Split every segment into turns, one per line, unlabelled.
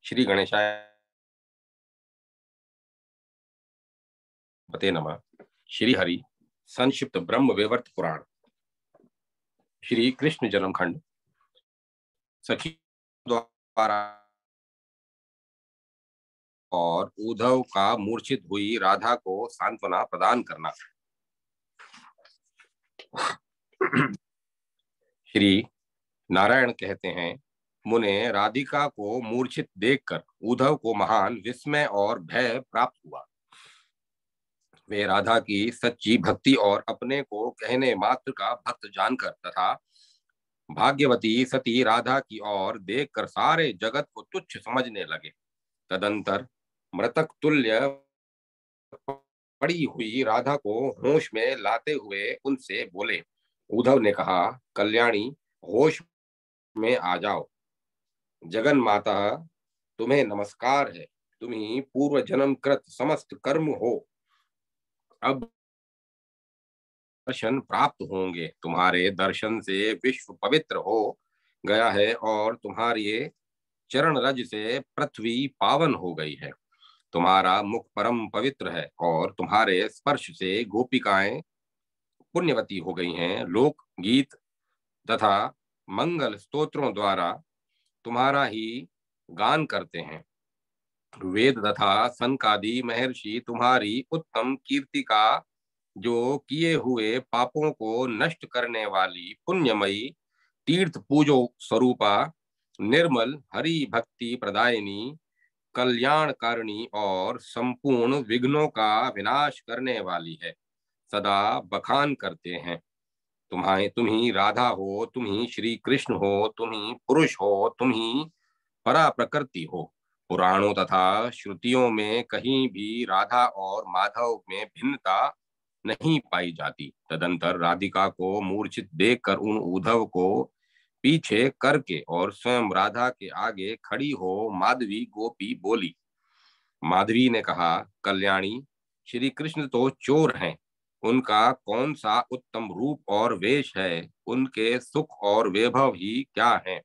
श्री गणेशाय पते नमः। श्री हरि संक्षिप्त ब्रह्म वैवर्त पुराण। श्री कृष्ण जन्मखंड। सखी द्वारा और उद्धव का मूर्छित हुई राधा को सांत्वना प्रदान करना। श्री नारायण कहते हैं, मुने राधिका को मूर्छित देखकर उद्धव को महान विस्मय और भय प्राप्त हुआ। वे राधा की सच्ची भक्ति और अपने को कहने मात्र का भक्त जानकर तथा भाग्यवती सती राधा की ओर देखकर सारे जगत को तुच्छ समझने लगे। तदंतर मृतक तुल्य पड़ी हुई राधा को होश में लाते हुए उनसे बोले। उद्धव ने कहा, कल्याणी, होश में आ जाओ। जगन माता, तुम्हें नमस्कार है। तुम ही पूर्व जन्म कृत समस्त कर्म हो। अब दर्शन प्राप्त होंगे। तुम्हारे दर्शन से विश्व पवित्र हो गया है और तुम्हारे चरण रज से पृथ्वी पावन हो गई है। तुम्हारा मुख परम पवित्र है और तुम्हारे स्पर्श से गोपिकाएं पुण्यवती हो गई हैं। लोक गीत तथा मंगल स्तोत्रों द्वारा तुम्हारा ही गान करते हैं। वेद तथा सनकादि महर्षि तुम्हारी उत्तम कीर्ति का जो किए हुए पापों को नष्ट करने वाली पुण्यमयी तीर्थ पूजो स्वरूपा निर्मल हरि भक्ति प्रदायिनी कल्याणकारिणी और संपूर्ण विघ्नों का विनाश करने वाली है, सदा बखान करते हैं। तुम ही राधा हो, तुम ही श्री कृष्ण हो, तुम ही पुरुष हो, तुम ही परा प्रकृति हो। पुराणों तथा श्रुतियों में कहीं भी राधा और माधव में भिन्नता नहीं पाई जाती। तदंतर राधिका को मूर्छित देखकर उन उद्धव को पीछे करके और स्वयं राधा के आगे खड़ी हो माधवी गोपी बोली। माधवी ने कहा, कल्याणी, श्री कृष्ण तो चोर हैं। उनका कौन सा उत्तम रूप और वेश है। उनके सुख और वैभव ही क्या है।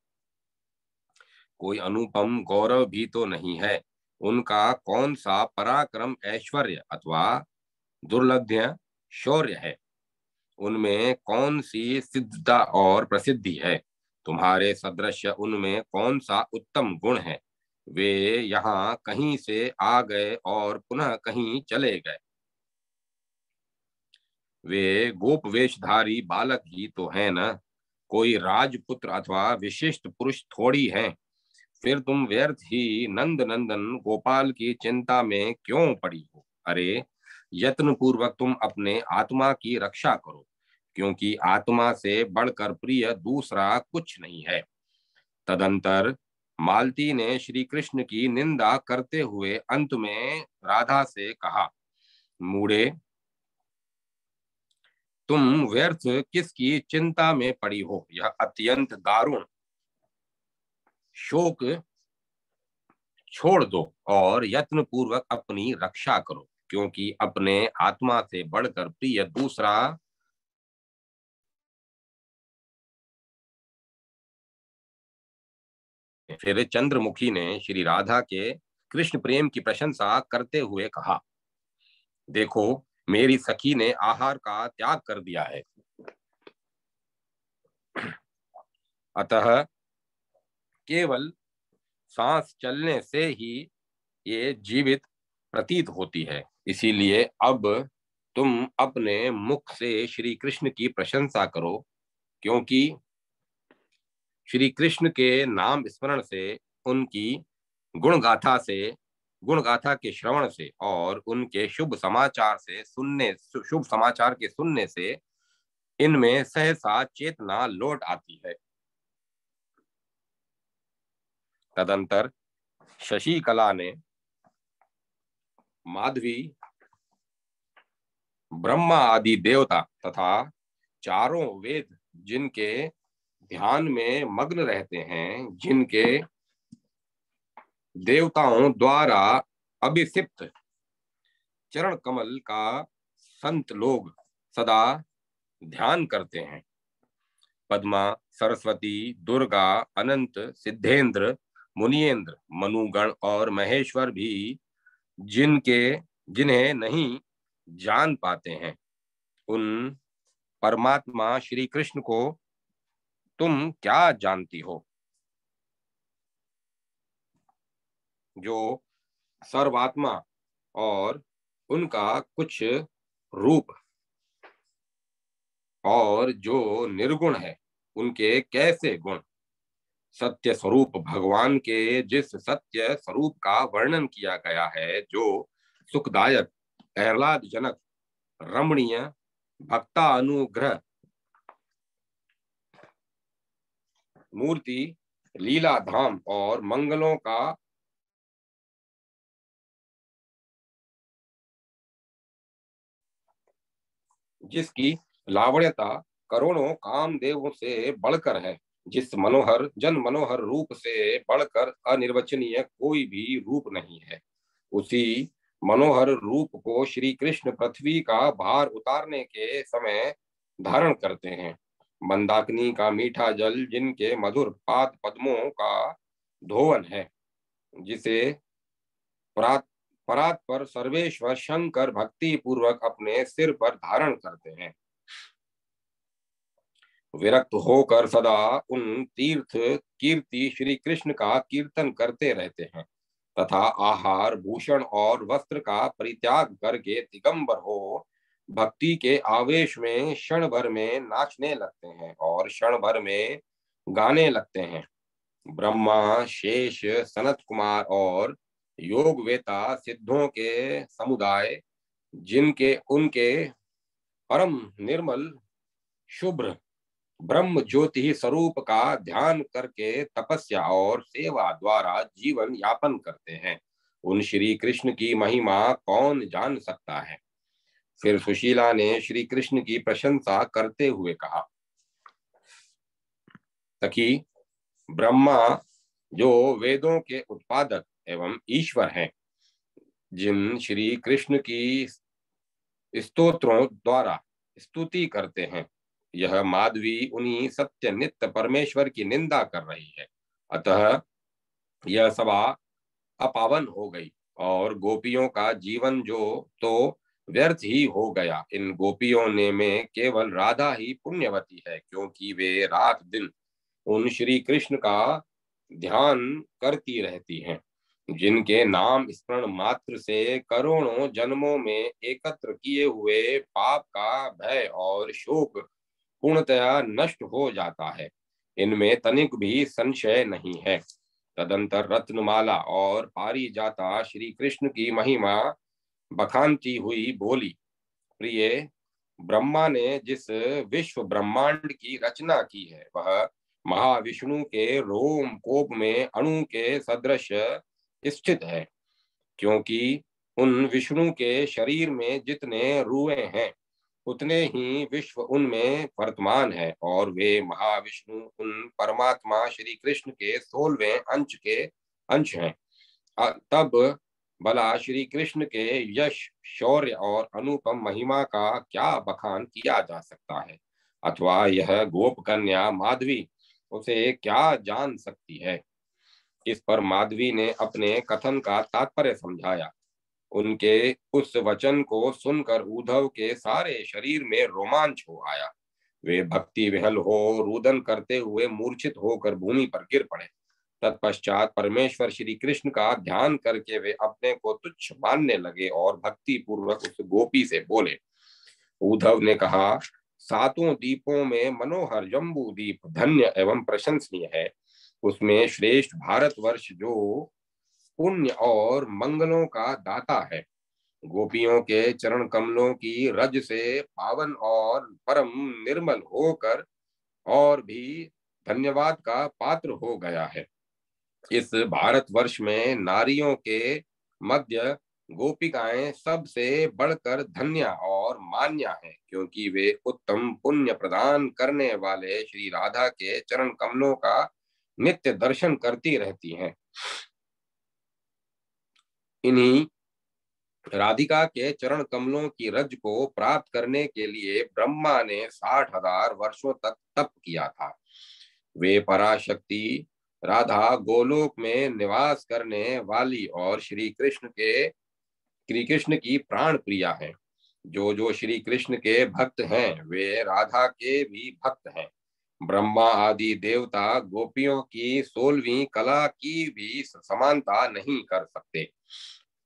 कोई अनुपम गौरव भी तो नहीं है। उनका कौन सा पराक्रम ऐश्वर्य अथवा दुर्लभ्य शौर्य है। उनमें कौन सी सिद्धता और प्रसिद्धि है। तुम्हारे सदृश उनमें कौन सा उत्तम गुण है। वे यहाँ कहीं से आ गए और पुनः कहीं चले गए। वे गोप वेशधारी बालक ही तो है न। कोई राजपुत्र अथवा विशिष्ट पुरुष थोड़ी हैं। फिर तुम व्यर्थ ही नंद नंदन गोपाल की चिंता में क्यों पड़ी हो। अरे, यत्न पूर्वक तुम अपने आत्मा की रक्षा करो, क्योंकि आत्मा से बढ़कर प्रिय दूसरा कुछ नहीं है। तदंतर मालती ने श्री कृष्ण की निंदा करते हुए अंत में राधा से कहा, मूढ़े, तुम व्यर्थ किसकी चिंता में पड़ी हो। यह अत्यंत दारुण शोक छोड़ दो और यत्न पूर्वक अपनी रक्षा करो, क्योंकि अपने आत्मा से बढ़कर प्रिय दूसरा फिर चंद्रमुखी ने श्री राधा के कृष्ण प्रेम की प्रशंसा करते हुए कहा, देखो, मेरी सखी ने आहार का त्याग कर दिया है। अतः केवल सांस चलने से ही ये जीवित प्रतीत होती है। इसीलिए अब तुम अपने मुख से श्री कृष्ण की प्रशंसा करो, क्योंकि श्री कृष्ण के नाम स्मरण से, उनकी गुणगाथा से, गुणगाथा के श्रवण से और उनके शुभ समाचार के सुनने से इनमें सहसा चेतना लौट आती है। तदंतर शशिकला ने माधवी, ब्रह्मा आदि देवता तथा चारों वेद जिनके ध्यान में मग्न रहते हैं, जिनके देवताओं द्वारा अभिषिक्त चरण कमल का संत लोग सदा ध्यान करते हैं, पद्मा, सरस्वती, दुर्गा, अनंत, सिद्धेंद्र, मुनियेंद्र, मनुगण और महेश्वर भी जिन्हें नहीं जान पाते हैं, उन परमात्मा श्री कृष्ण को तुम क्या जानती हो, जो सर्वात्मा और उनका कुछ रूप और जो निर्गुण है उनके कैसे गुण। सत्य स्वरूप भगवान के जिस सत्य स्वरूप का वर्णन किया गया है, जो सुखदायक, आह्लादजनक, रमणीय, भक्तानुग्रह मूर्ति, लीला धाम और मंगलों का जिसकी लावण्यता करोड़ों कामदेवों से बढ़कर है, जिस मनोहर जन मनोहर रूप से बढ़कर अनिर्वचनीय कोई भी रूप नहीं है, उसी मनोहर रूप को श्री कृष्ण पृथ्वी का भार उतारने के समय धारण करते हैं। मंदाकिनी का मीठा जल जिनके मधुर पाद पद्मों का धोवन है, जिसे परात परात पर सर्वेश्वर शंकर भक्ति पूर्वक अपने सिर पर धारण करते हैं। विरक्त होकर सदा उन तीर्थ कीर्ति श्री कृष्ण का कीर्तन करते रहते हैं तथा आहार, भूषण और वस्त्र का परित्याग करके दिगंबर हो भक्ति के आवेश में क्षण भर में नाचने लगते हैं और क्षण भर में गाने लगते हैं। ब्रह्मा, शेष, सनत कुमार और योग वेता सिद्धों के समुदाय जिनके उनके परम निर्मल शुभ्र ब्रह्म ज्योति स्वरूप का ध्यान करके तपस्या और सेवा द्वारा जीवन यापन करते हैं, उन श्री कृष्ण की महिमा कौन जान सकता है। फिर सुशीला ने श्री कृष्ण की प्रशंसा करते हुए कहा, सखी, ब्रह्मा जो वेदों के उत्पादक एवं ईश्वर हैं, जिन श्री कृष्ण की स्तोत्रों द्वारा स्तुति करते हैं, यह माधवी उन्हीं सत्य नित्य परमेश्वर की निंदा कर रही है। अतः यह सभा अपावन हो गई और गोपियों का जीवन जो तो व्यर्थ ही हो गया। इन गोपियों ने में केवल राधा ही पुण्यवती है, क्योंकि वे रात दिन उन श्री कृष्ण का ध्यान करती रहती हैं, जिनके नाम स्मरण मात्र से करोड़ों जन्मों में एकत्र किए हुए पाप का भय और शोक पूर्णतया नष्ट हो जाता है। इनमें तनिक भी संशय नहीं है। तदंतर रत्नमाला और पारिजाता श्री कृष्ण की महिमा बखानती हुई बोली, प्रिय, ब्रह्मा ने जिस विश्व ब्रह्मांड की रचना की है, वह महाविष्णु के रोम कोप में अणु के सदृश स्थित है, क्योंकि उन विष्णु के शरीर में जितने रुए हैं उतने ही विश्व उनमें वर्तमान है, और वे महाविष्णु उन परमात्मा श्री कृष्ण के 16वें अंश के अंश हैं। तब भला श्री कृष्ण के यश, शौर्य और अनुपम महिमा का क्या बखान किया जा सकता है, अथवा यह गोप कन्या माधवी उसे क्या जान सकती है। इस पर माधवी ने अपने कथन का तात्पर्य समझाया। उनके उस वचन को सुनकर उद्धव के सारे शरीर में रोमांच हो आया। वे भक्ति विहल हो रुदन करते हुए मूर्छित होकर भूमि पर गिर पड़े। तत्पश्चात परमेश्वर श्री कृष्ण का ध्यान करके वे अपने को तुच्छ मानने लगे और भक्ति पूर्वक उस गोपी से बोले। उद्धव ने कहा, सातों दीपों में मनोहर जम्बू दीप धन्य एवं प्रशंसनीय है। उसमें श्रेष्ठ भारतवर्ष जो पुण्य और मंगलों का दाता है, गोपियों के चरण कमलों की रज से पावन और परम निर्मल होकर और भी धन्यवाद का पात्र हो गया है। इस भारतवर्ष में नारियों के मध्य गोपिकाएं सबसे बढ़कर धन्य और मान्य हैं, क्योंकि वे उत्तम पुण्य प्रदान करने वाले श्री राधा के चरण कमलों का नित्य दर्शन करती रहती हैं। इन्हीं राधिका के चरण कमलों की रज को प्राप्त करने के लिए ब्रह्मा ने 60,000 वर्षों तक तप किया था। वे पराशक्ति राधा गोलोक में निवास करने वाली और श्री कृष्ण की प्राण प्रिया है। जो जो श्री कृष्ण के भक्त हैं वे राधा के भी भक्त हैं। ब्रह्मा आदि देवता गोपियों की 16वीं कला की भी समानता नहीं कर सकते।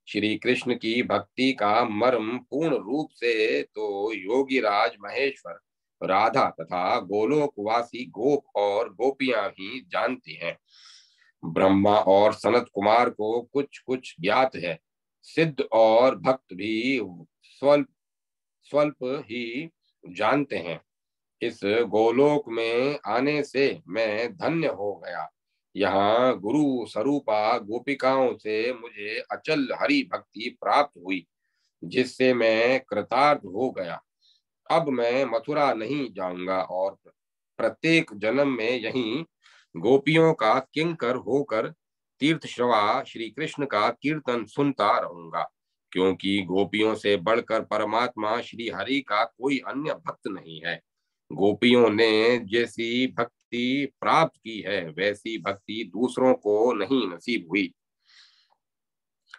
श्री कृष्ण की भक्ति का मर्म पूर्ण रूप से तो योगीराज महेश्वर, राधा तथा गोलोकवासी गोप और गोपियां ही जानती हैं। ब्रह्मा और सनत कुमार को कुछ कुछ ज्ञात है। सिद्ध और भक्त भी स्वल्प स्वल्प ही जानते हैं। इस गोलोक में आने से मैं धन्य हो गया। यहाँ गुरु स्वरूपा गोपिकाओं से मुझे अचल हरि भक्ति प्राप्त हुई, जिससे मैं कृतार्थ हो गया। अब मैं मथुरा नहीं जाऊंगा और प्रत्येक जन्म में यहीं गोपियों का किंकर होकर तीर्थ श्रवा श्री कृष्ण का कीर्तन सुनता रहूंगा, क्योंकि गोपियों से बढ़कर परमात्मा श्री हरि का कोई अन्य भक्त नहीं है। गोपियों ने जैसी भक्ति प्राप्त की है वैसी भक्ति दूसरों को नहीं नसीब हुई।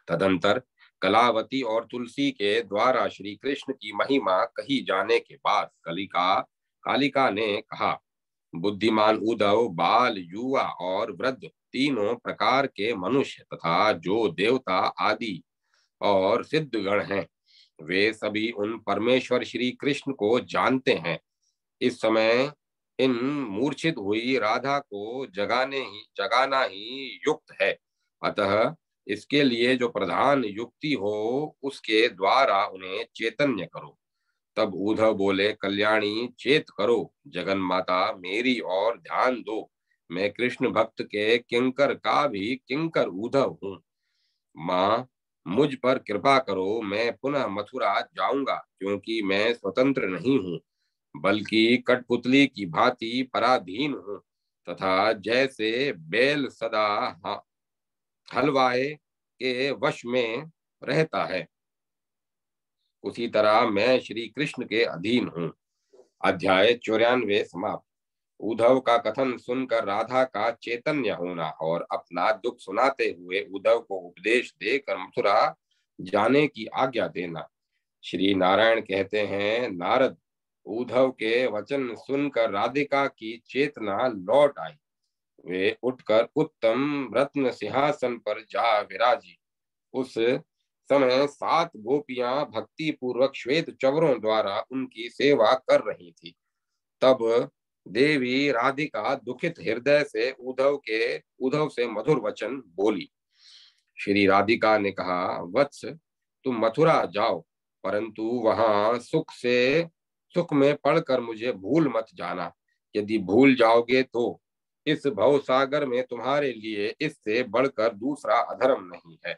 तदंतर कलावती और तुलसी के द्वारा श्री कृष्ण की महिमा कही जाने के बाद कालिका ने कहा, बुद्धिमान उद्धव, बाल, युवा और वृद्ध तीनों प्रकार के मनुष्य तथा जो देवता आदि और सिद्धगण हैं, वे सभी उन परमेश्वर श्री कृष्ण को जानते हैं। इस समय इन मूर्छित हुई राधा को जगाना ही युक्त है। अतः इसके लिए जो प्रधान युक्ति हो उसके द्वारा उन्हें चैतन्य करो। तब उद्धव बोले, कल्याणी चेत करो जगन माता मेरी और ध्यान दो। मैं कृष्ण भक्त के किंकर का भी किंकर उद्धव हूँ। माँ मुझ पर कृपा करो, मैं पुनः मथुरा जाऊंगा, क्योंकि मैं स्वतंत्र नहीं हूँ बल्कि कठपुतली की भांति पराधीन हूँ तथा जैसे बैल सदा हलवाए के वश में रहता है, उसी तरह मैं श्री कृष्ण के अधीन हूँ। अध्याय 94 समाप्त। उद्धव का कथन सुनकर राधा का चैतन्य होना और अपना दुख सुनाते हुए उद्धव को उपदेश देकर मथुरा जाने की आज्ञा देना। श्री नारायण कहते हैं, नारद, उद्धव के वचन सुनकर राधिका की चेतना लौट आई। वे उठकर उत्तम रत्न सिंहासन पर जा विराजी। उस समय 7 गोपियां भक्ति पूर्वक श्वेत चवरों द्वारा उनकी सेवा कर रही थी। तब देवी राधिका दुखित हृदय से उद्धव से मधुर वचन बोली। श्री राधिका ने कहा, वत्स, तुम मथुरा जाओ, परंतु वहां सुख में पड़कर मुझे भूल मत जाना। यदि भूल जाओगे तो इस भवसागर में तुम्हारे लिए इससे बढ़कर दूसरा अधर्म नहीं है।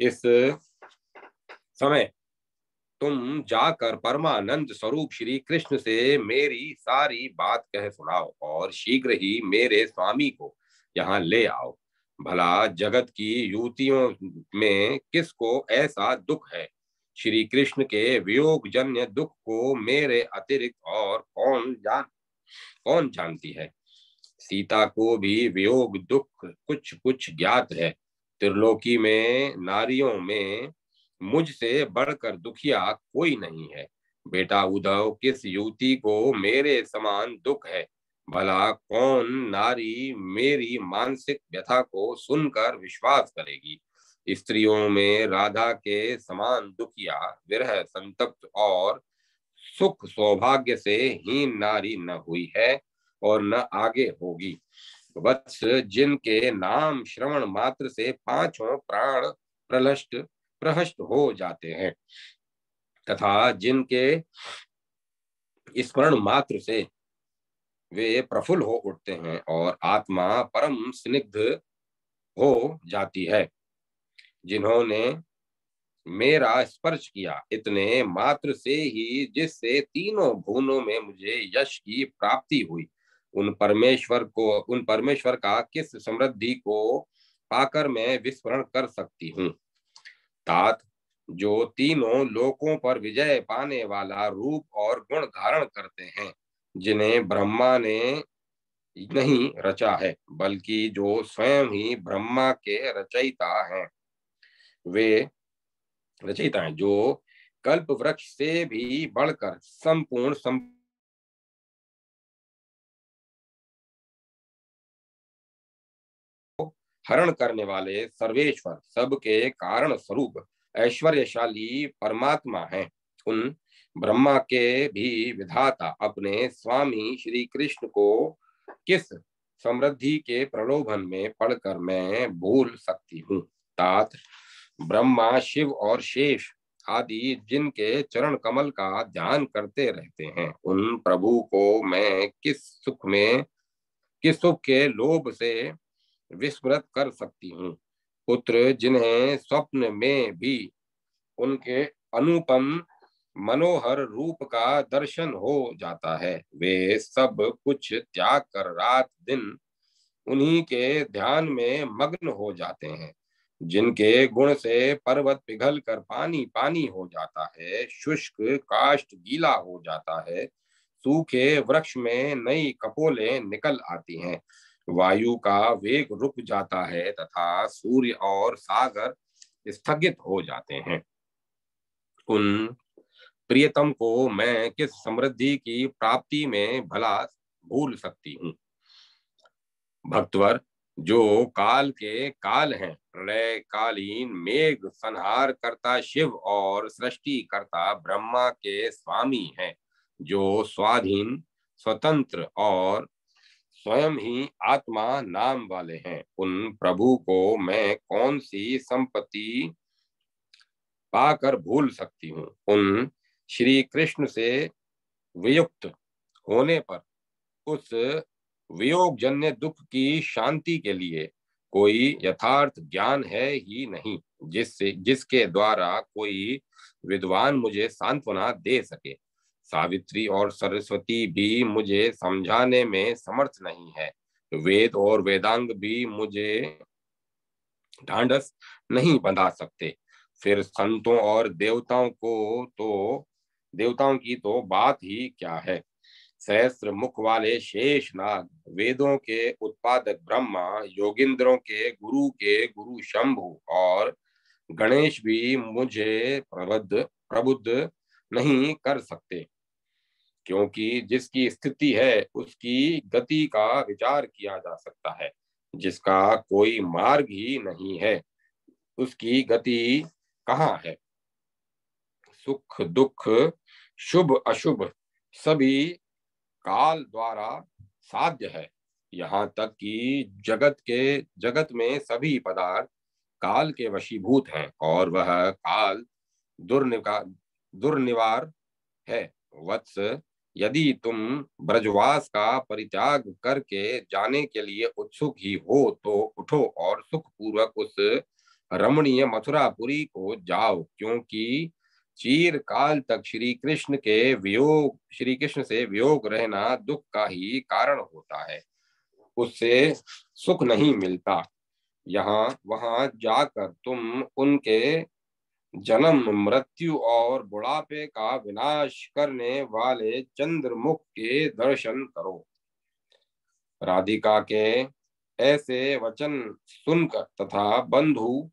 इस समय तुम जाकर परमानंद स्वरूप श्री कृष्ण से मेरी सारी बात कह सुनाओ और शीघ्र ही मेरे स्वामी को यहाँ ले आओ। भला जगत की युवतियों में किसको ऐसा दुख है? श्री कृष्ण के वियोग जन्य दुख को मेरे अतिरिक्त और कौन जानती है? सीता को भी वियोग दुख कुछ कुछ ज्ञात है। त्रिलोकी में नारियों में मुझसे बढ़कर दुखिया कोई नहीं है। बेटा उद्धव, किस युवती को मेरे समान दुख है? भला कौन नारी मेरी मानसिक व्यथा को सुनकर विश्वास करेगी? स्त्रियों में राधा के समान दुखिया, विरह संतप्त और सुख सौभाग्य से हीन नारी न हुई है और न आगे होगी। वत्स, जिनके नाम श्रवण मात्र से 5 प्राण प्रहष्ट हो जाते हैं तथा जिनके स्मरण मात्र से वे प्रफुल्ल हो उठते हैं और आत्मा परम स्निग्ध हो जाती है, जिन्होंने मेरा स्पर्श किया, इतने मात्र से ही जिससे तीनों भुवनों में मुझे यश की प्राप्ति हुई, उन परमेश्वर का किस समृद्धि को पाकर मैं विस्मरण कर सकती हूँ? तात, जो तीनों लोकों पर विजय पाने वाला रूप और गुण धारण करते हैं, जिन्हें ब्रह्मा ने नहीं रचा है, बल्कि जो स्वयं ही ब्रह्मा के रचयिता हैं, वे रचयिता हैं, जो कल्प वृक्ष से भी बढ़कर संपूर्ण हरण करने वाले सर्वेश्वर, सबके कारण स्वरूप ऐश्वर्यशाली परमात्मा हैं। उन ब्रह्मा के भी विधाता अपने स्वामी श्री कृष्ण को किस समृद्धि के प्रलोभन में पड़कर मैं भूल सकती हूँ। तात ब्रह्मा, शिव और शेष आदि जिनके चरण कमल का ध्यान करते रहते हैं, उन प्रभु को मैं किस सुख के लोभ से विस्मृत कर सकती हूँ। पुत्र जिन्हें स्वप्न में भी उनके अनुपम मनोहर रूप का दर्शन हो जाता है, वे सब कुछ त्याग कर रात दिन उन्हीं के ध्यान में मग्न हो जाते हैं। जिनके गुण से पर्वत पिघल कर पानी पानी हो जाता है, शुष्क काष्ठ गीला हो जाता है, सूखे वृक्ष में नई कपोलें निकल आती हैं, वायु का वेग रुक जाता है तथा सूर्य और सागर स्थगित हो जाते हैं। उन प्रियतम को मैं किस समृद्धि की प्राप्ति में भला भूल सकती हूँ। भक्तवर, जो काल के काल हैं, प्रलय कालीन मेघ संहार करता शिव और सृष्टि करता ब्रह्मा के स्वामी हैं, जो स्वाधीन, स्वतंत्र और स्वयं ही आत्मा नाम वाले हैं, उन प्रभु को मैं कौन सी संपत्ति पाकर भूल सकती हूँ। उन श्री कृष्ण से वियुक्त होने पर उस वियोग जन्य दुख की शांति के लिए कोई यथार्थ ज्ञान है ही नहीं, जिसके द्वारा कोई विद्वान मुझे सांत्वना दे सके। सावित्री और सरस्वती भी मुझे समझाने में समर्थ नहीं है, वेद और वेदांग भी मुझे ढांढस नहीं बंधा सकते, फिर संतों और देवताओं की तो बात ही क्या है। सहस्त्र मुख वाले शेष नाग, वेदों के उत्पादक ब्रह्मा, योगिंद्रों के गुरु शंभु और गणेश भी मुझे प्रबुद्ध नहीं कर सकते, क्योंकि जिसकी स्थिति है उसकी गति का विचार किया जा सकता है, जिसका कोई मार्ग ही नहीं है उसकी गति कहाँ है। सुख दुख, शुभ अशुभ सभी काल द्वारा साध्य है। यहाँ तक कि जगत में सभी पदार्थ काल के वशीभूत हैं और वह काल दुर्निवार है। वत्स, यदि तुम ब्रजवास का परित्याग करके जाने के लिए उत्सुक ही हो तो उठो और सुख पूर्वक उस रमणीय मथुरापुरी को जाओ, क्योंकि चीर काल तक श्री कृष्ण से वियोग रहना दुख का ही कारण होता है, उससे सुख नहीं मिलता। यहाँ वहां जाकर तुम उनके जन्म मृत्यु और बुढ़ापे का विनाश करने वाले चंद्रमुख के दर्शन करो। राधिका के ऐसे वचन सुनकर तथा बंधु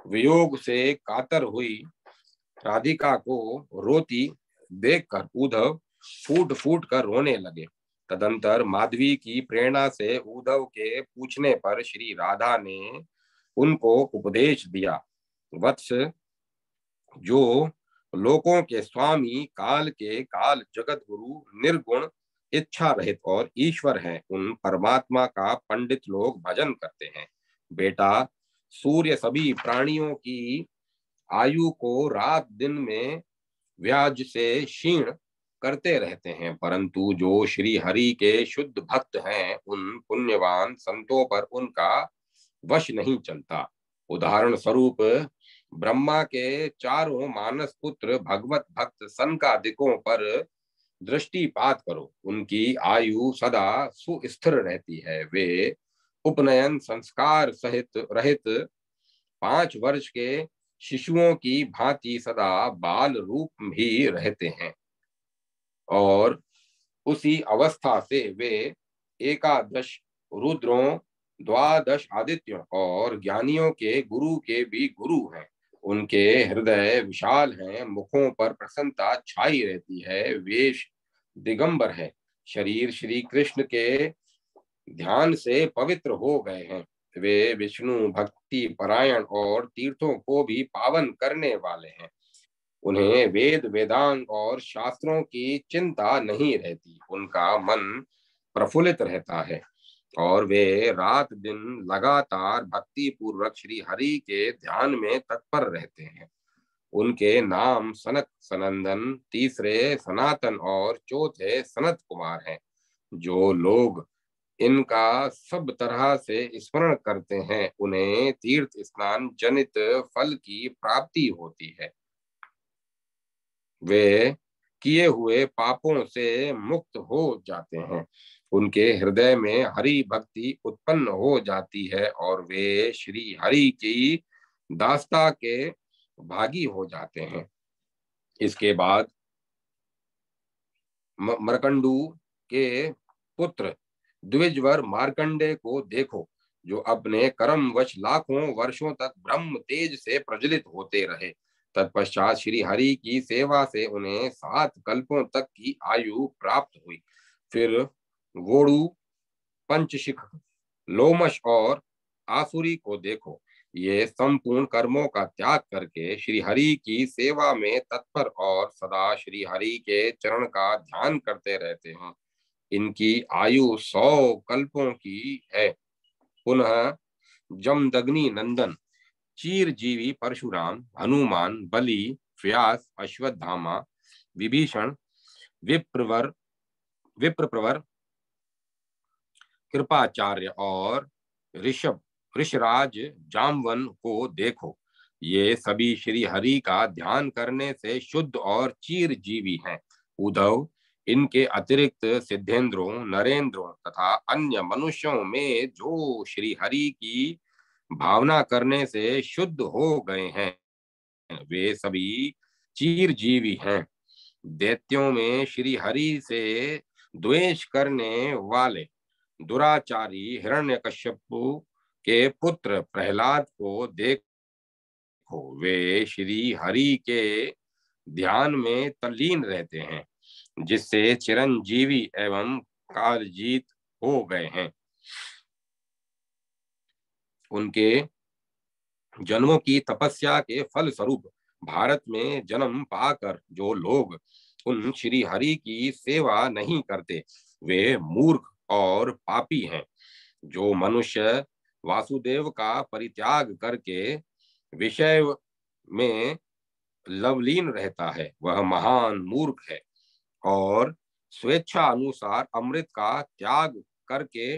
वियोग से कातर हुई राधिका को रोती देखकर उद्धव फूट फूट कर रोने लगे। तदंतर माधवी की प्रेरणा से उद्धव के पूछने पर श्री राधा ने उनको उपदेश दिया, वत्स, जो लोकों के स्वामी काल के काल जगत गुरु निर्गुण इच्छा रहित और ईश्वर हैं, उन परमात्मा का पंडित लोग भजन करते हैं। बेटा, सूर्य सभी प्राणियों की आयु को रात दिन में व्याज से क्षीण करते रहते हैं, परंतु जो श्री हरि के शुद्ध भक्त हैं, उन पुण्यवान संतों पर उनका वश नहीं चलता। उदाहरण स्वरूप ब्रह्मा के चारों मानस पुत्र भगवत भक्त सनकादिकों पर दृष्टिपात करो, उनकी आयु सदा सुस्थिर रहती है। वे उपनयन संस्कार सहित रहित 5 वर्ष के शिशुओं की भांति सदा बाल रूप भी रहते हैं और उसी अवस्था से वे एकादश रुद्रों, द्वादश आदित्यों और ज्ञानियों के गुरु के भी गुरु हैं। उनके हृदय विशाल हैं, मुखों पर प्रसन्नता छाई रहती है, वेश दिगंबर है, शरीर श्री कृष्ण के ध्यान से पवित्र हो गए हैं। वे विष्णु भक्ति परायण और तीर्थों को भी पावन करने वाले हैं। उन्हें वेद वेदांग और शास्त्रों की चिंता नहीं रहती, उनका मन प्रफुल्लित रहता है और वे रात दिन लगातार भक्ति पूर्वक श्री हरि के ध्यान में तत्पर रहते हैं। उनके नाम सनक सनंदन, तीसरे सनातन और चौथे सनत कुमार हैं। जो लोग इनका सब तरह से स्मरण करते हैं, उन्हें तीर्थ स्नान जनित फल की प्राप्ति होती है। वे किए हुए पापों से मुक्त हो जाते हैं। उनके हृदय में हरि भक्ति उत्पन्न हो जाती है और वे श्री हरि की दास्ता के भागी हो जाते हैं। इसके बाद मरकंडू के पुत्र द्विजवर मार्कंडे को देखो, जो अपने कर्मवश लाखों वर्षों तक ब्रह्म तेज से प्रज्वलित होते रहे। तत्पश्चात श्री हरि की सेवा से उन्हें 7 कल्पों तक की आयु प्राप्त हुई। फिर वोडु, पंचशिख, लोमश और आसुरी को देखो। ये संपूर्ण कर्मों का त्याग करके श्री हरि की सेवा में तत्पर और सदा श्री हरि के चरण का ध्यान करते रहते हैं। इनकी आयु 100 कल्पों की है। पुनः जमदग्नि नंदन, चीरजीवी परशुराम, हनुमान, बलि, व्यास, अश्वत्थामा, विभीषण, विप्रवर विप्रप्रवर, कृपाचार्य और ऋषभ ऋषराज जामवन को देखो। ये सभी श्री हरि का ध्यान करने से शुद्ध और चिरजीवी हैं। उद्धव, इनके अतिरिक्त सिद्धेंद्रों, नरेंद्रों तथा अन्य मनुष्यों में जो श्री हरि की भावना करने से शुद्ध हो गए हैं, वे सभी चिरजीवी हैं। दैत्यों में श्री हरि से द्वेष करने वाले दुराचारी हिरण्यकश्यपु के पुत्र प्रहलाद को देखो। वे श्री हरि के ध्यान में तल्लीन रहते हैं, जिससे चिरंजीवी एवं कालजीत हो गए हैं। उनके जन्मों की तपस्या के फल स्वरूप भारत में जन्म पाकर जो लोग उन श्री हरि की सेवा नहीं करते, वे मूर्ख और पापी हैं। जो मनुष्य वासुदेव का परित्याग करके विषय में लवलीन रहता है, वह महान मूर्ख है और स्वेच्छा अनुसार अमृत का त्याग करके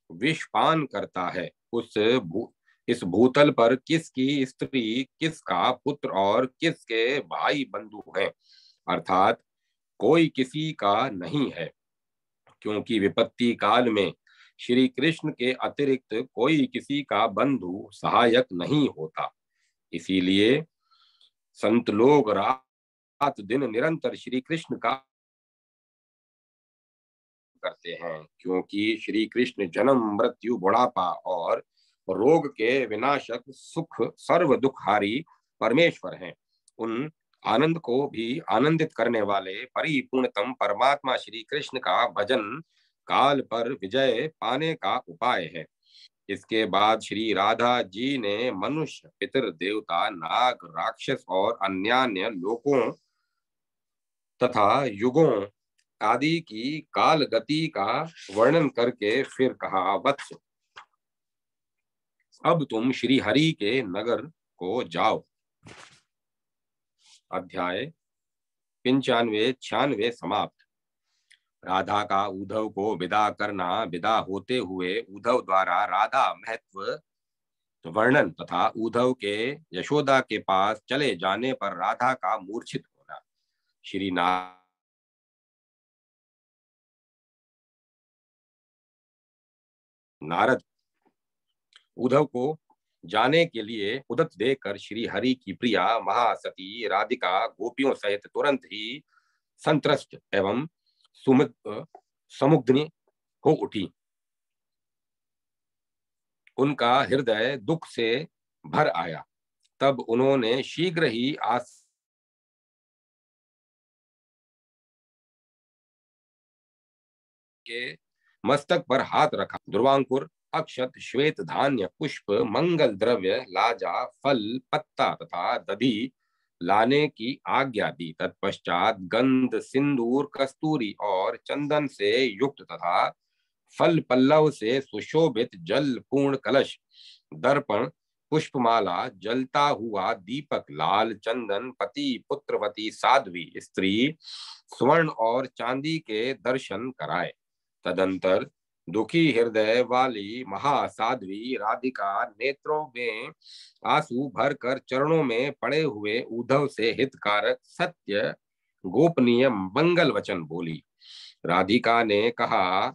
विषपान करता है। इस भूतल पर किसकी स्त्री, किसका पुत्र और किसके भाई बंधु हैं, अर्थात कोई किसी का नहीं है, क्योंकि विपत्ति काल में श्री कृष्ण के अतिरिक्त कोई किसी का बंधु सहायक नहीं होता। इसीलिए संत लोग रात दिन निरंतर श्री कृष्ण का करते हैं, क्योंकि श्री कृष्ण जन्म, मृत्यु, बुढ़ापा और रोग के विनाशक, सुख सर्व दुखहारी परमेश्वर हैं। उन आनंद को भी आनंदित करने वाले परिपूर्णतम परमात्मा श्री कृष्ण का भजन काल पर विजय पाने का उपाय है। इसके बाद श्री राधा जी ने मनुष्य, पितर, देवता, नाग, राक्षस और अन्यान्य लोकों तथा युगों आदि की काल गति का वर्णन करके फिर कहा, वत्स, अब तुम श्री हरि के नगर को जाओ। अध्याय 95-96 समाप्त। राधा का उद्धव को विदा करना। विदा होते हुए उद्धव द्वारा राधा महत्व वर्णन तथा उद्धव के यशोदा के पास चले जाने पर राधा का मूर्छित होना। श्री नारद उद्धव को जाने के लिए उदत देकर श्री हरि की प्रिया महासती राधिका गोपियों सहित तुरंत ही संत्रस्त एवं समुग्ध हो उठी। उनका हृदय दुख से भर आया। तब उन्होंने शीघ्र ही के मस्तक पर हाथ रखा। ध्रुवांकुर, अक्षत, श्वेत धान्य, पुष्प, मंगल द्रव्य, लाजा, फल, पत्ता तथा दधि लाने की आज्ञा दी। तत्पश्चात गंध, सिंदूर, कस्तूरी और चंदन से युक्त तथा फल पल्लव से सुशोभित जल पूर्ण कलश, दर्पण, पुष्पमाला, जलता हुआ दीपक, लाल चंदन, पति पुत्रवती साध्वी स्त्री, स्वर्ण और चांदी के दर्शन कराए। तदंतर दुखी हृदय वाली महासाध्वी राधिका नेत्रों में आंसू भरकर चरणों में पड़े हुए उद्धव से हितकारक, सत्य, गोपनीय मंगल वचन बोली। राधिका ने कहा,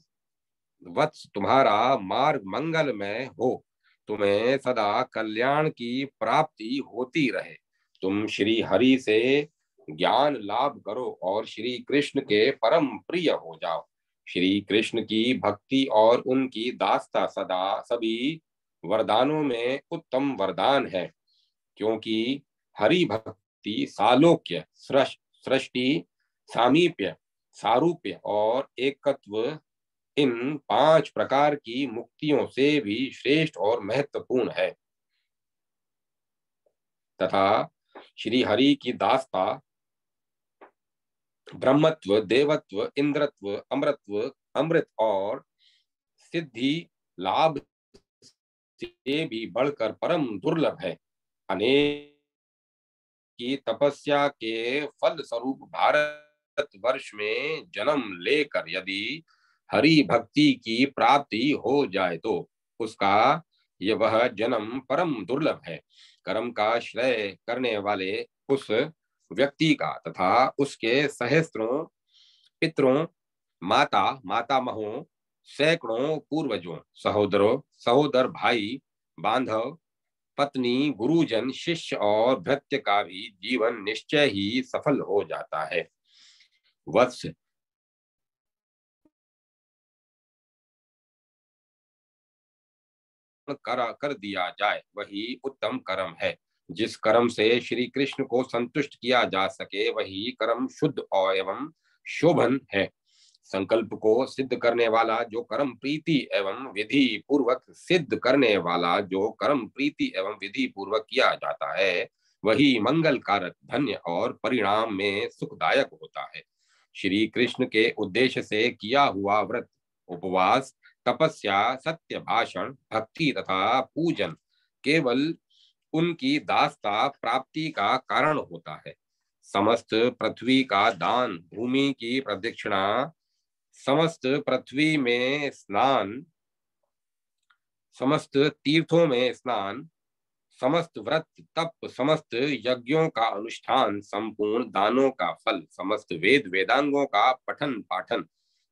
वत्स, तुम्हारा मार्ग मंगलमय हो, तुम्हें सदा कल्याण की प्राप्ति होती रहे। तुम श्री हरि से ज्ञान लाभ करो और श्री कृष्ण के परम प्रिय हो जाओ। श्री कृष्ण की भक्ति और उनकी दास्ता सदा सभी वरदानों में उत्तम वरदान है, क्योंकि हरि भक्ति सालोक्य, सृष्टि, सामीप्य, सारूप्य और एकत्व इन 5 प्रकार की मुक्तियों से भी श्रेष्ठ और महत्वपूर्ण है। तथा श्री हरि की दास्ता ब्रह्मत्व, देवत्व, इंद्रत्व, अमृतत्व, अमृत और सिद्धि लाभ से भी बढ़कर परम दुर्लभ है। अनेक की तपस्या के फल स्वरूप भारत वर्ष में जन्म लेकर यदि हरि भक्ति की प्राप्ति हो जाए तो उसका यह वह जन्म परम दुर्लभ है। कर्म का श्रय करने वाले उस व्यक्ति का तथा उसके सहस्त्रों पितरों, माता मातामहों, सैकड़ों पूर्वजों, सहोदरों सहोदर, भाई बांधव, पत्नी, गुरुजन, शिष्य और भृत्य का भी जीवन निश्चय ही सफल हो जाता है। वत्स, कर दिया जाए वही उत्तम कर्म है। जिस कर्म से श्री कृष्ण को संतुष्ट किया जा सके वही कर्म शुद्ध और एवं शोभन है। संकल्प को सिद्ध करने वाला जो कर्म प्रीति एवं विधि पूर्वक सिद्ध करने वाला जो कर्म प्रीति एवं विधि पूर्वक किया जाता है वही मंगल कारक, धन्य और परिणाम में सुखदायक होता है। श्री कृष्ण के उद्देश्य से किया हुआ व्रत, उपवास, तपस्या, सत्य भाषण, भक्ति तथा पूजन केवल उनकी दास्ता प्राप्ति का कारण होता है। समस्त पृथ्वी का दान, भूमि की प्रदक्षिणा, समस्त पृथ्वी में स्नान, समस्त तीर्थों में स्नान, समस्त व्रत तप, समस्त यज्ञों का अनुष्ठान, संपूर्ण दानों का फल, समस्त वेद वेदांगों का पठन पाठन,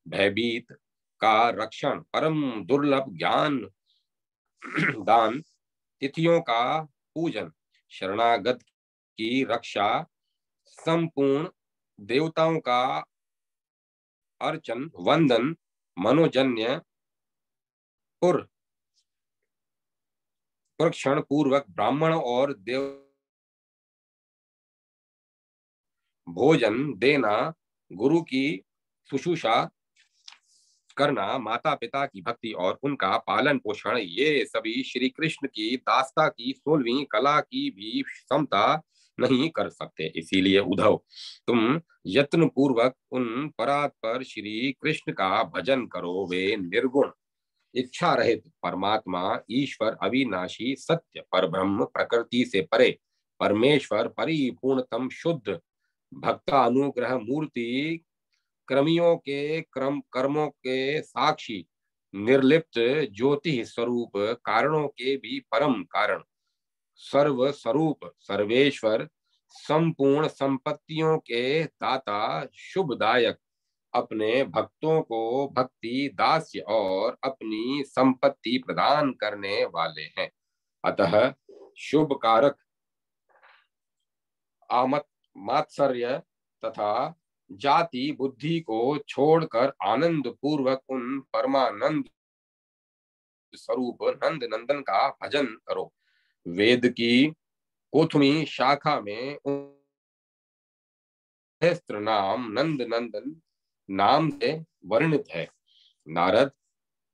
भयभीत का रक्षण, परम दुर्लभ ज्ञान दान, तिथियों का पूजन, शरणागत की रक्षा, संपूर्ण देवताओं का अर्चन वंदन, मनोजन्य पुरक्षण पूर्वक ब्राह्मण और देव भोजन देना, गुरु की शुश्रूषा करना, माता पिता की भक्ति और उनका पालन पोषण, ये सभी श्री कृष्ण की दास्ता की 16वीं कला की भी क्षमता नहीं कर सकते। इसीलिए उद्धव, तुम यत्न पूर्वक उन परात्पर श्री कृष्ण का भजन करो। वे निर्गुण, इच्छा रहित परमात्मा, ईश्वर, अविनाशी, सत्य, परब्रह्म, प्रकृति से परे, परमेश्वर, परिपूर्णतम शुद्ध भक्तानुग्रह मूर्ति, क्रमियों के कर्मों के साक्षी, निर्लिप्त ज्योति स्वरूप, कारणों के भी परम कारण, सर्व स्वरूप, सर्वेश्वर, संपूर्ण संपत्तियों के दाता, शुभदायक, अपने भक्तों को भक्ति, दास्य और अपनी संपत्ति प्रदान करने वाले हैं। अतः शुभ कारक, आमत, मात्सर्य तथा जाति बुद्धि को छोड़कर आनंद पूर्वक उन परमानंद स्वरूप नंद नंदन का भजन करो। वेद की कोथमी शाखा में सहस्त्र नाम नंद नंदन नाम से वर्णित है। नारद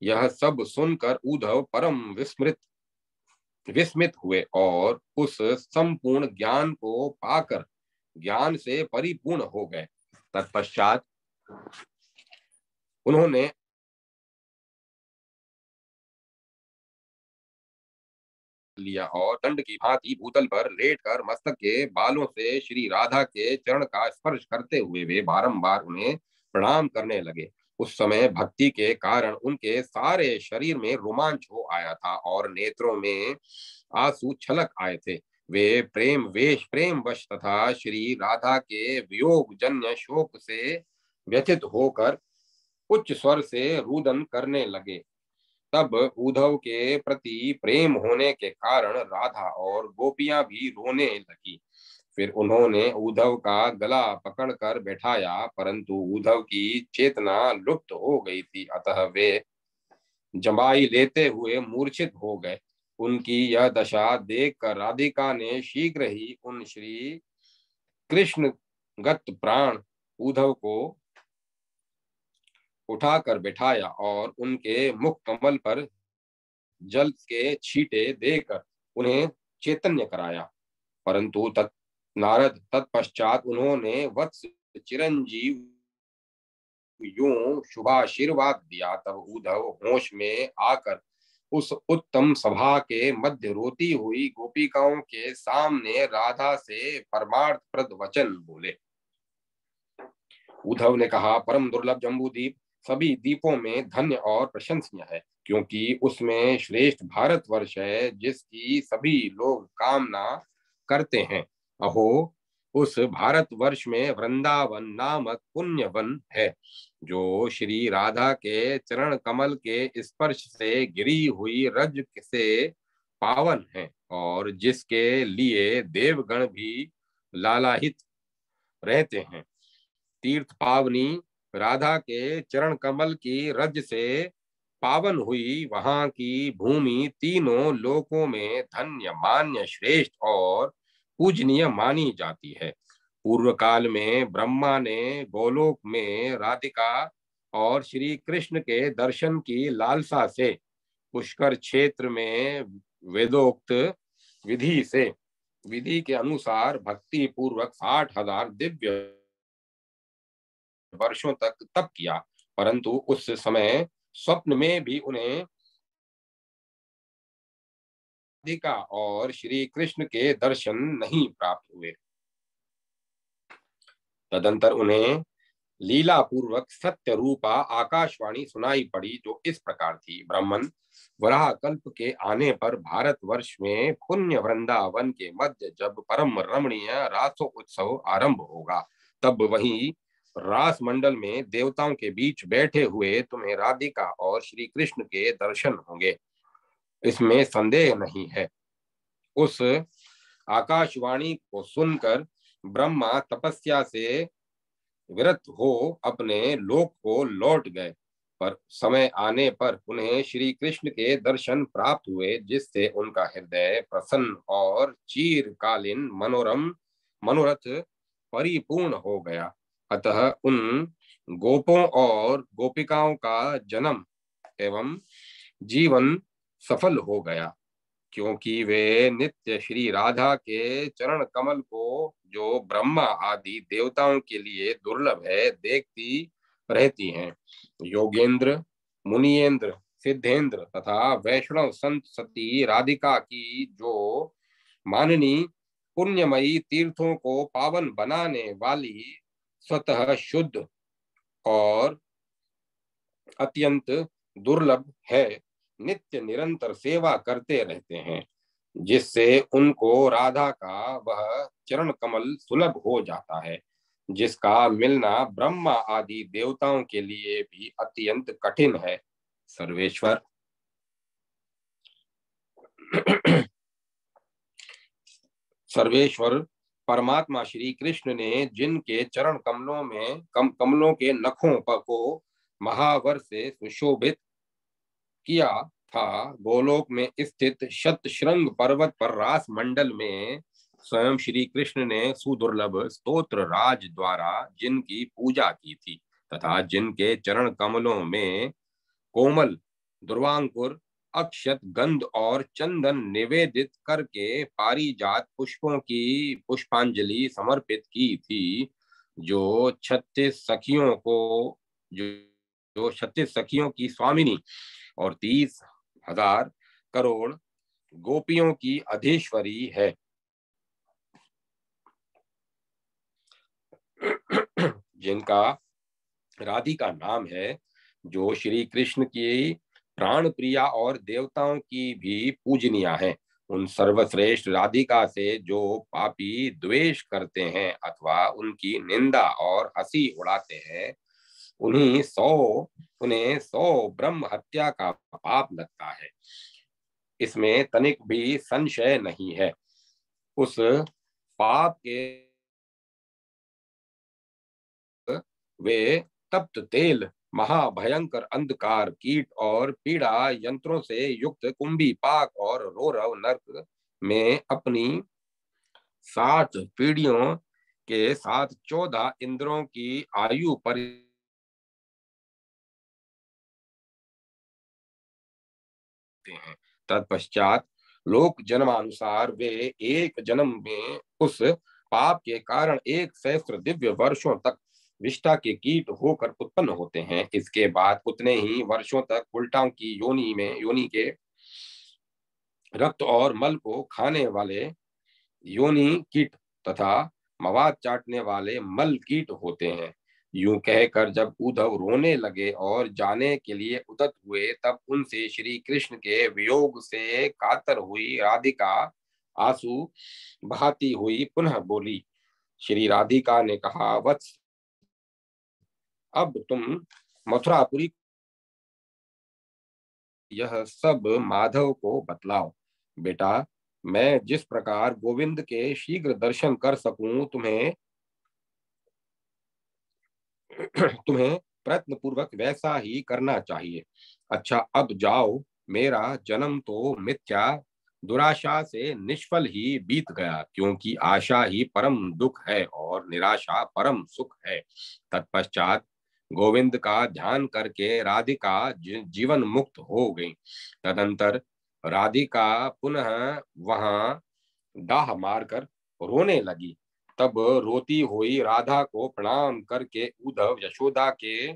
यह सब सुनकर उद्धव परम विस्मित हुए और उस संपूर्ण ज्ञान को पाकर ज्ञान से परिपूर्ण हो गए। तत्पश्चात उन्होंने लिया और दंड की भांति भूतल पर लेटकर मस्तक के बालों से श्री राधा के चरण का स्पर्श करते हुए वे बारंबार उन्हें प्रणाम करने लगे। उस समय भक्ति के कारण उनके सारे शरीर में रोमांच हो आया था और नेत्रों में आंसू छलक आए थे। वे प्रेम वश तथा श्री राधा के वियोग जन्य शोक से व्यथित होकर उच्च स्वर से रुदन करने लगे। तब उद्धव के प्रति प्रेम होने के कारण राधा और गोपियां भी रोने लगी। फिर उन्होंने उद्धव का गला पकड़कर बैठाया, परंतु उद्धव की चेतना लुप्त हो गई थी, अतः वे जमाई लेते हुए मूर्छित हो गए। उनकी यह दशा देखकर राधिका ने शीघ्र ही उन श्री कृष्ण गत प्राण उद्धव को उठाकर बैठाया और उनके मुख कमल पर जल के छींटे देकर उन्हें चैतन्य कराया। परंतु नारद तत्पश्चात उन्होंने वत्स चिरंजीव यूं शुभाशीर्वाद दिया। तब उद्धव होश में आकर उस उत्तम सभा के मध्य रोती हुई गोपिकाओं के सामने राधा से परमार्थप्रद वचन बोले। उद्धव ने कहा, परम दुर्लभ जम्बूदीप सभी दीपों में धन्य और प्रशंसनीय है, क्योंकि उसमें श्रेष्ठ भारतवर्ष है जिसकी सभी लोग कामना करते हैं। अहो, उस भारतवर्ष में वृंदावन नामक पुण्य वन है, जो श्री राधा के चरण कमल के स्पर्श से गिरी हुई रज से पावन है और जिसके लिए देवगण भी लालायित रहते हैं। तीर्थ पावनी राधा के चरण कमल की रज से पावन हुई वहां की भूमि तीनों लोकों में धन्य मान्य श्रेष्ठ और पूजनीय मानी जाती है। पूर्व काल में ब्रह्मा ने गोलोक में राधिका और श्री कृष्ण के दर्शन की लालसा से पुष्कर क्षेत्र में वेदोक्त विधि के अनुसार भक्ति पूर्वक 60,000 दिव्य वर्षों तक तप किया, परंतु उस समय स्वप्न में भी उन्हें राधिका और श्री कृष्ण के दर्शन नहीं प्राप्त हुए। तदंतर उन्हें लीला पूर्वक सत्य रूपा आकाशवाणी सुनाई पड़ी, जो इस प्रकार थी। ब्राह्मण, वराह कल्प के आने पर भारतवर्ष में पुण्य वृंदावन के मध्य जब परम रमणीय रासो उत्सव आरंभ होगा, तब वहीं रास मंडल में देवताओं के बीच बैठे हुए तुम्हें राधिका और श्री कृष्ण के दर्शन होंगे, इसमें संदेह नहीं है। उस आकाशवाणी को सुनकर ब्रह्मा तपस्या से विरत हो अपने लोक को लौट गए, पर समय आने पर उन्हें श्री कृष्ण के दर्शन प्राप्त हुए, जिससे उनका हृदय प्रसन्न और चीरकालीन मनोरथ परिपूर्ण हो गया। अतः उन गोपों और गोपिकाओं का जन्म एवं जीवन सफल हो गया, क्योंकि वे नित्य श्री राधा के चरण कमल को, जो ब्रह्मा आदि देवताओं के लिए दुर्लभ है, देखती रहती हैं। योगेंद्र, मुनियेंद्र, सिद्धेंद्र तथा वैष्णव संत सती राधिका की जो माननी पुण्यमयी तीर्थों को पावन बनाने वाली स्वतः शुद्ध और अत्यंत दुर्लभ है, नित्य निरंतर सेवा करते रहते हैं, जिससे उनको राधा का वह चरण कमल सुलभ हो जाता है, जिसका मिलना ब्रह्मा आदि देवताओं के लिए भी अत्यंत कठिन है। सर्वेश्वर सर्वेश्वर परमात्मा श्री कृष्ण ने जिनके चरण कमलों में कमलों के नखों पर को महावर से सुशोभित किया, था। गोलोक में स्थित शतशृंग पर्वत पर रास मंडल में स्वयं श्री कृष्ण ने सुदुर्लभ स्तोत्र राज द्वारा जिनकी पूजा की थी तथा जिनके चरण कमलों में कोमल दुर्वांकुर अक्षत गंध और चंदन निवेदित करके पारिजात पुष्पों की पुष्पांजलि समर्पित की थी, जो 36 सखियों को जो जो 36 सखियों की स्वामिनी और 30,000 करोड़ गोपियों की अधीश्वरी है। जिनका राधिका नाम है, जो श्री कृष्ण की प्राण प्रिया और देवताओं की भी पूजनिया है। उन सर्वश्रेष्ठ राधिका से जो पापी द्वेष करते हैं अथवा उनकी निंदा और हंसी उड़ाते हैं, उन्हें 100 ब्रह्म हत्या का पाप लगता है। इसमें तनिक भी संशय नहीं है। उस पाप के वे तप्त तेल, महाभयंकर अंधकार, कीट और पीड़ा यंत्रों से युक्त कुंभी पाक और रौरव नरक में अपनी 7 पीढ़ियों के साथ 14 इंद्रों की आयु पर हैं। तत्पश्चात लोक जन्मानुसार वे एक जन्म में उस पाप के कारण 1 सहस्त्र दिव्य वर्षों तक विष्ठा के कीट होकर उत्पन्न होते हैं। इसके बाद उतने ही वर्षों तक उल्टाओं की योनि के रक्त और मल को खाने वाले योनि कीट तथा मवाद चाटने वाले मल कीट होते हैं। यूं कहकर जब उद्धव रोने लगे और जाने के लिए उद्यत हुए, तब उनसे श्री कृष्ण के वियोग से कातर हुई राधिका आंसू बहाती हुई पुनः बोली। श्री राधिका ने कहा, वत्स, अब तुम मथुरापुरी यह सब माधव को बतलाओ। बेटा, मैं जिस प्रकार गोविंद के शीघ्र दर्शन कर सकूं, तुम्हें तुम्हें प्रयत्न पूर्वक वैसा ही करना चाहिए। अच्छा, अब जाओ। मेरा जन्म तो मिथ्या दुराशा से निष्फल ही बीत गया, क्योंकि आशा ही परम दुख है और निराशा परम सुख है। तत्पश्चात गोविंद का ध्यान करके राधिका जीवन मुक्त हो गई। तदंतर राधिका पुनः वहां डाह मारकर रोने लगी। तब रोती हुई राधा को प्रणाम करके उद्धव यशोदा के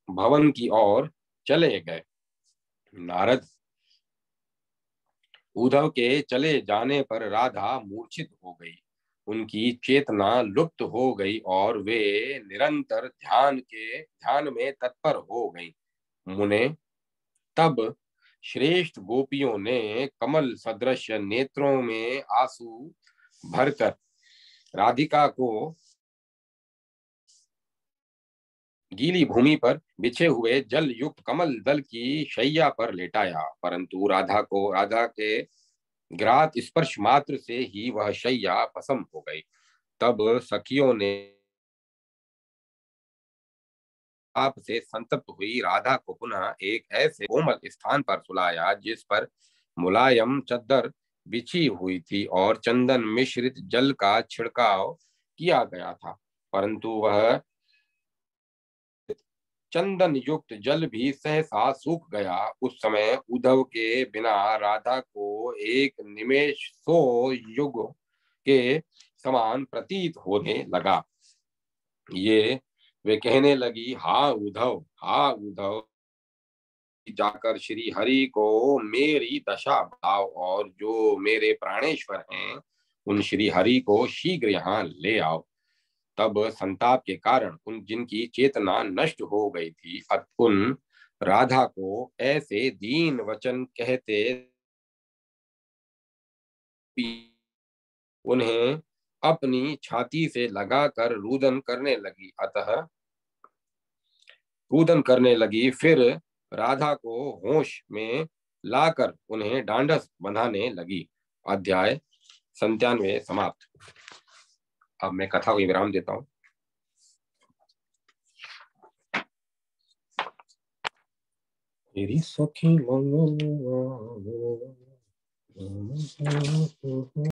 भवन की ओर चले गए। नारद, उद्धव के चले जाने पर राधा मूर्छित हो गई। उनकी चेतना लुप्त हो गई और वे निरंतर ध्यान में तत्पर हो गई। मुने, तब श्रेष्ठ गोपियों ने कमल सदृश नेत्रों में आंसू भरकर राधिका को गीली भूमि पर बिछे हुए जल युक्त कमल दल की शैया पर लेटाया, परंतु राधा के ग्रात स्पर्श मात्र से ही वह शैया भस्म हो गई। तब सखियों ने आप से संतप्त हुई राधा को पुनः एक ऐसे कोमल स्थान पर सुलाया जिस पर मुलायम चद्दर बिछी हुई थी और चंदन मिश्रित जल का छिड़काव किया गया था, परंतु वह चंदन युक्त जल भी सहसा सूख गया। उस समय उद्धव के बिना राधा को एक निमेष 100 युग के समान प्रतीत होने लगा। ये वे कहने लगी, हा उद्धव, जाकर श्री हरि को मेरी दशा बताओ और जो मेरे प्राणेश्वर हैं उन श्री हरि को शीघ्र यहाँ ले आओ। तब संताप के कारण उन जिनकी चेतना नष्ट हो गई थी, उन राधा को ऐसे दीन वचन कहते उन्हें अपनी छाती से लगाकर रुदन करने लगी। फिर राधा को होश में लाकर उन्हें ढांढस बंधाने लगी। अध्याय 97 समाप्त। अब मैं कथा को विराम देता हूँ। तेरी सखी मंगलवा हो।